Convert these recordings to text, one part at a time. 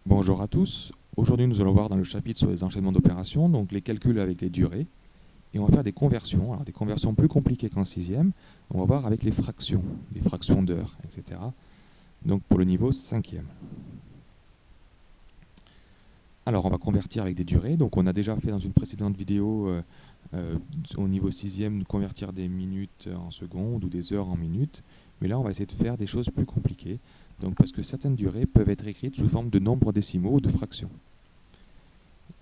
Bonjour à tous. Aujourd'hui, nous allons voir dans le chapitre sur les enchaînements d'opérations, donc les calculs avec les durées. Et on va faire des conversions, alors des conversions plus compliquées qu'en sixième. On va voir avec les fractions d'heures, etc. Donc pour le niveau cinquième. Alors on va convertir avec des durées. Donc on a déjà fait dans une précédente vidéo au niveau sixième, convertir des minutes en secondes ou des heures en minutes. Mais là, on va essayer de faire des choses plus compliquées. Donc parce que certaines durées peuvent être écrites sous forme de nombres décimaux ou de fractions.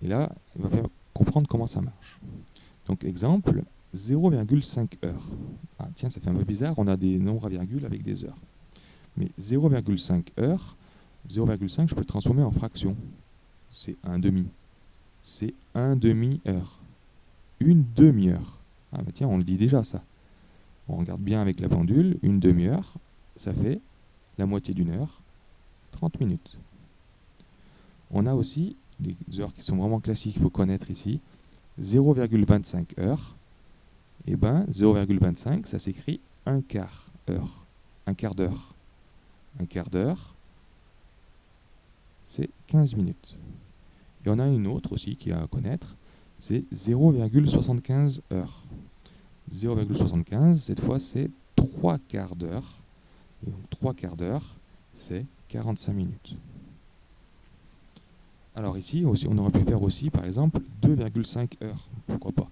Et là, il va falloir comprendre comment ça marche. Donc exemple, 0,5 heures. Ah tiens, ça fait un peu bizarre, on a des nombres à virgule avec des heures. Mais 0,5 heures, 0,5 je peux le transformer en fraction. C'est un demi. C'est un demi-heure. Une demi-heure. Ah bah tiens, on le dit déjà ça. On regarde bien avec la pendule, une demi-heure, ça fait la moitié d'une heure, 30 minutes. On a aussi des heures qui sont vraiment classiques, il faut connaître ici. 0,25 heures, et ben 0,25 ça s'écrit un quart heure, un quart d'heure. Un quart d'heure, c'est 15 minutes. Et on a une autre aussi qui est à connaître, c'est 0,75 heures. 0,75, cette fois c'est 3 quarts d'heure. Et donc 3 quarts d'heure, c'est 45 minutes. Alors ici, aussi, on aurait pu faire aussi, par exemple, 2,5 heures. Pourquoi pas?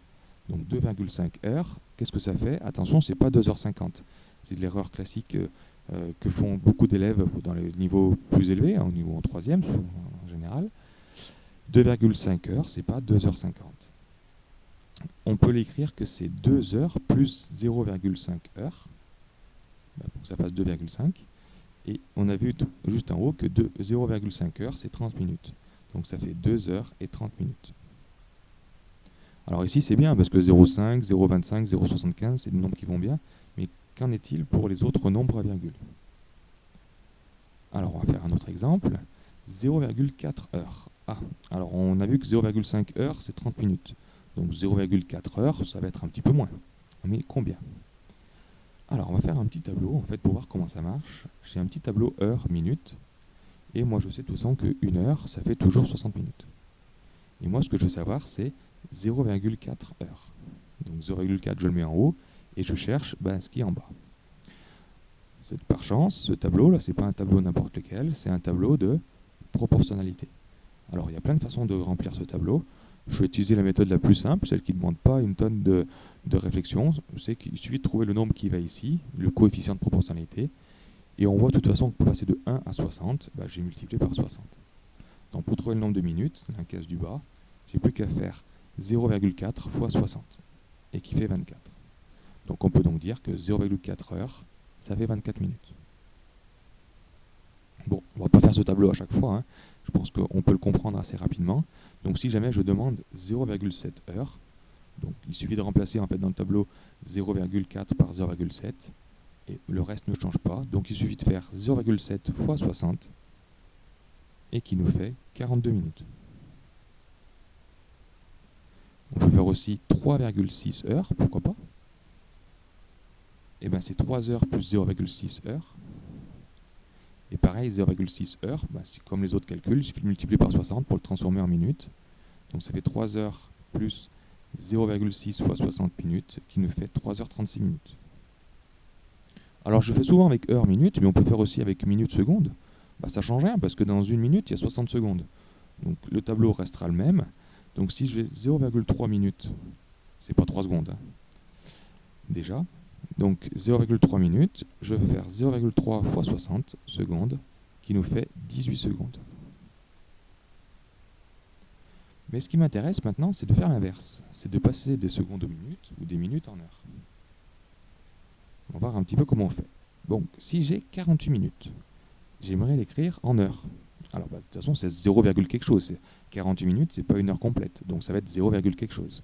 Donc 2,5 heures, qu'est-ce que ça fait? Attention, c'est pas 2h50. C'est de l'erreur classique que font beaucoup d'élèves dans les niveaux plus élevés, au niveau en troisième en général. 2,5 heures, c'est pas 2h50. On peut l'écrire que c'est 2 heures plus 0,5 heures, pour que ça fasse 2,5. Et on a vu juste en haut que 0,5 heures, c'est 30 minutes. Donc ça fait 2 heures et 30 minutes. Alors ici c'est bien parce que 0,5, 0,25, 0,75 c'est des nombres qui vont bien, mais qu'en est-il pour les autres nombres à virgule? Alors on va faire un autre exemple, 0,4 heures. Ah, alors on a vu que 0,5 heures c'est 30 minutes, donc 0,4 heures ça va être un petit peu moins. Mais combien? Alors on va faire un petit tableau en fait pour voir comment ça marche. J'ai un petit tableau heure-minute, et moi je sais de toute façon qu'une heure ça fait toujours 60 minutes. Et moi ce que je veux savoir c'est 0,4 heures. Donc 0,4 je le mets en haut et je cherche ce qui est en bas. Par chance, ce tableau là, c'est pas un tableau n'importe lequel, c'est un tableau de proportionnalité. Alors il y a plein de façons de remplir ce tableau. Je vais utiliser la méthode la plus simple, celle qui ne demande pas une tonne de réflexion. C'est qu'il suffit de trouver le nombre qui va ici, le coefficient de proportionnalité, et on voit de toute façon que pour passer de 1 à 60, j'ai multiplié par 60. Donc pour trouver le nombre de minutes, la case du bas, j'ai plus qu'à faire 0,4 fois 60, et qui fait 24. Donc on peut donc dire que 0,4 heures, ça fait 24 minutes. Bon, on ne va pas faire ce tableau à chaque fois, hein. Je pense qu'on peut le comprendre assez rapidement. Donc si jamais je demande 0,7 heures, donc il suffit de remplacer en fait dans le tableau 0,4 par 0,7, et le reste ne change pas. Donc il suffit de faire 0,7 fois 60, et qui nous fait 42 minutes. On peut faire aussi 3,6 heures, pourquoi pas? Et bien c'est 3 heures plus 0,6 heures. Et pareil, 0,6 heures, c'est comme les autres calculs, il suffit de multiplier par 60 pour le transformer en minutes. Donc ça fait 3 heures plus 0,6 fois 60 minutes, qui nous fait 3h36 minutes. Alors je fais souvent avec heure, minute, mais on peut faire aussi avec minute, seconde. Ça ne change rien, parce que dans une minute, il y a 60 secondes. Donc le tableau restera le même. Donc si je fais 0,3 minutes, c'est pas 3 secondes, hein, déjà. Donc 0,3 minutes, je vais faire 0,3 fois 60 secondes, qui nous fait 18 secondes. Mais ce qui m'intéresse maintenant, c'est de faire l'inverse. C'est de passer des secondes aux minutes, ou des minutes en heures. On va voir un petit peu comment on fait. Donc si j'ai 48 minutes, j'aimerais l'écrire en heures. Alors de toute façon, c'est 0, quelque chose. 48 minutes, c'est pas une heure complète. Donc ça va être 0, quelque chose.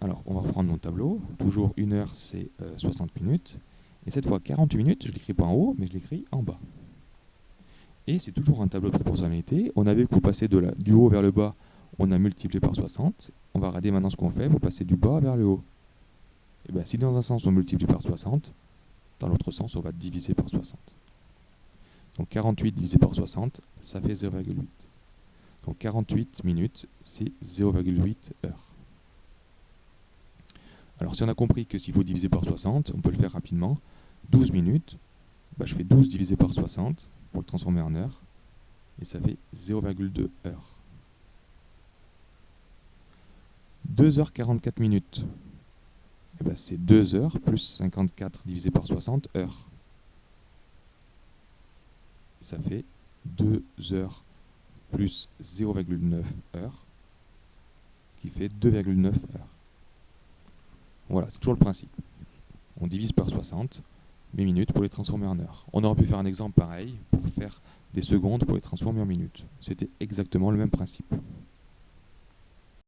Alors, on va reprendre mon tableau. Toujours une heure, c'est 60 minutes. Et cette fois, 48 minutes, je ne l'écris pas en haut, mais je l'écris en bas. Et c'est toujours un tableau de proportionnalité. On a vu que pour passer du haut vers le bas, on a multiplié par 60. On va regarder maintenant ce qu'on fait pour passer du bas vers le haut. Et bien, si dans un sens, on multiplie par 60, dans l'autre sens, on va diviser par 60. Donc 48 divisé par 60, ça fait 0,8. Donc 48 minutes, c'est 0,8 heures. Alors si on a compris que s'il faut diviser par 60, on peut le faire rapidement. 12 minutes, je fais 12 divisé par 60 pour le transformer en heure, et ça fait 0,2 heures. 2h44 minutes, c'est 2 heures plus 54 divisé par 60 heures. Ça fait 2 heures plus 0,9 heures, qui fait 2,9 heures. Voilà, c'est toujours le principe. On divise par 60 les minutes pour les transformer en heures. On aurait pu faire un exemple pareil pour faire des secondes pour les transformer en minutes. C'était exactement le même principe.